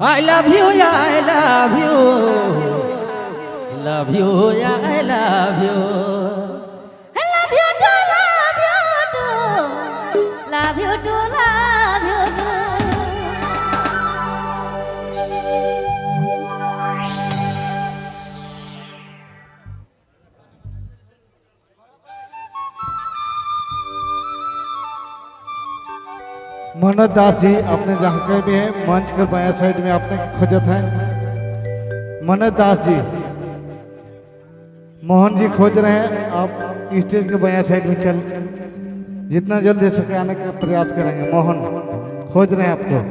I love you, yeah, I love you. Love you, yeah, I love you. I love you too, love you too. Love you too, love you too. Manoj Das ji अपने जहाँ के भी है मंच के बाया side में आपने खोजत है मनोज दास जी मोहन जी खोज रहे हैं आप स्टेज के बाया साइड में चल जितना जल्दी हो सके आने का प्रयास करेंगे मोहन खोज रहे हैं आपको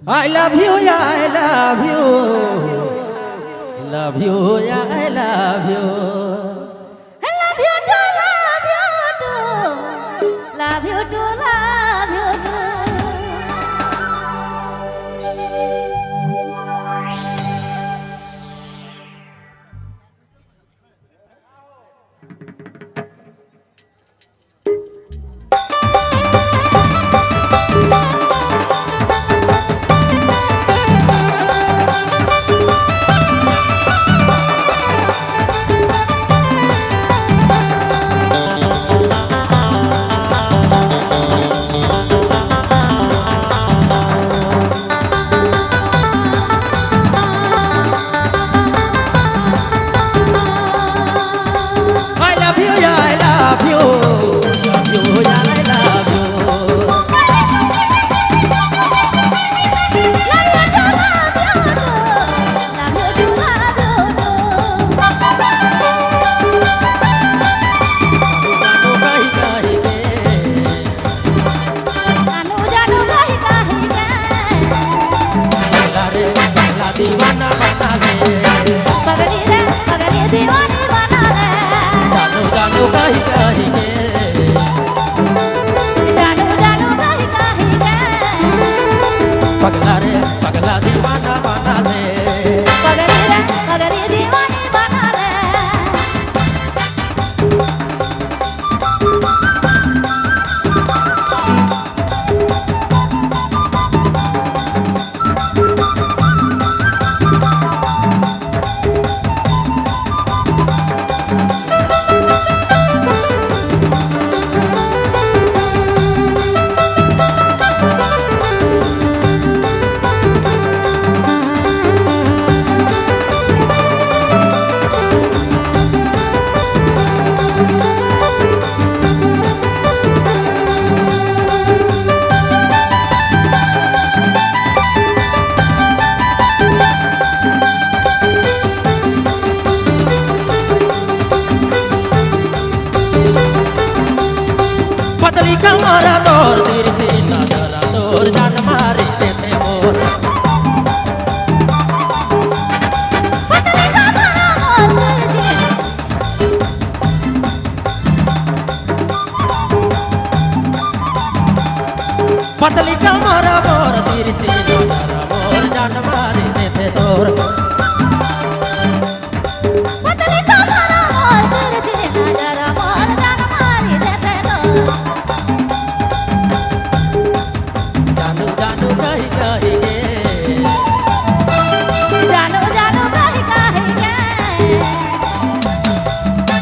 I love you, yeah, I love you. Love you, yeah, I love you. I love you too, love you too. Love you too, love you too. पतली कमरा तोर तिरछी नजर तोर जान मारी देते मोर पतली कमरा मोर पतली कमरा मोर तिरछी नजर मोर जान मारी देते तोर पतली कमरा मोर तिरछी नजर मोर जान मारी देते तोर जानू जानू कही कही गे जानू जानू कही कही गे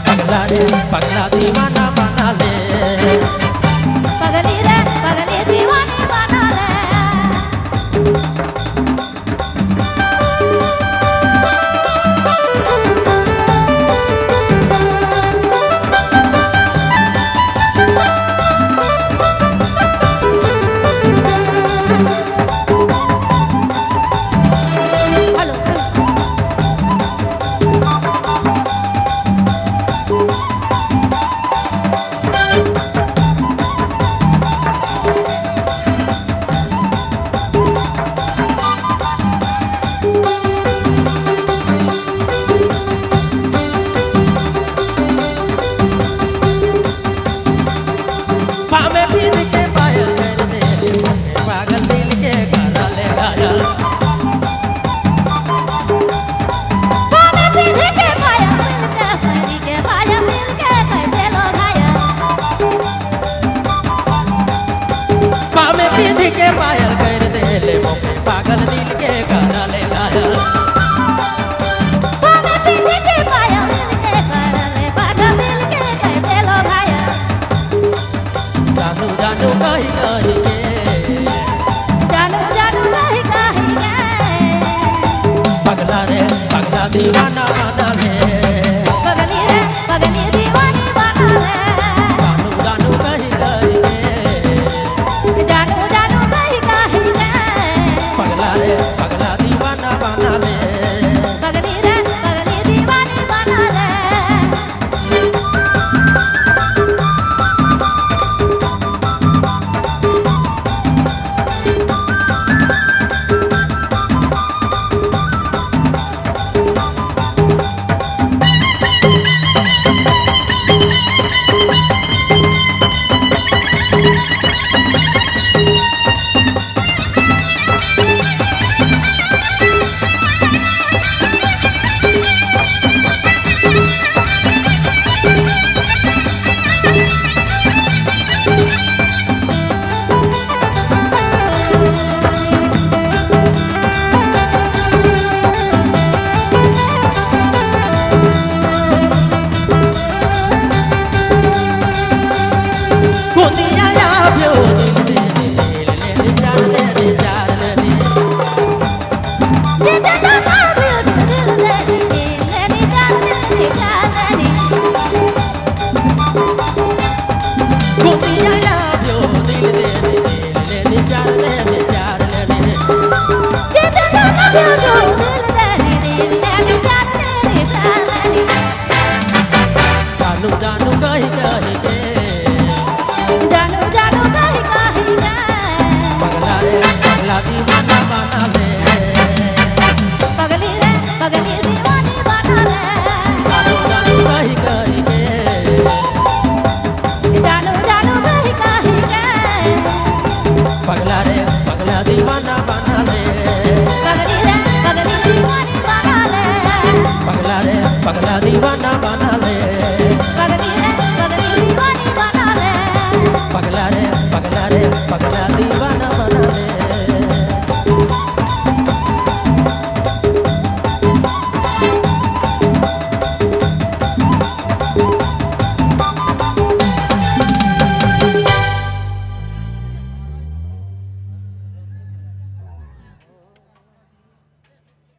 पगला रे पगला दीवाना बना ले पगली रे पगली दीवानी बना ले के करा ले घायल पावे पीछे के पाया दिल के करा ले पागल दिल के कह देलो घायल जानू जानू कही कही के जानू जानू कही कही के पगला रे पगला दीवाना बना ले पगली दीवानी बना ले जानू जानू कही कही के जानू जानू कही कही के पगला रे पगला दीवाना बना ले पगली दीवानी बना ले कुनिया या भ्यो दिल ले चार ले चार ले जितना भाभी दिल लेनी लेनी जानी कुनिया या भ्यो दिल ले चार ले चार ले जितना भाभी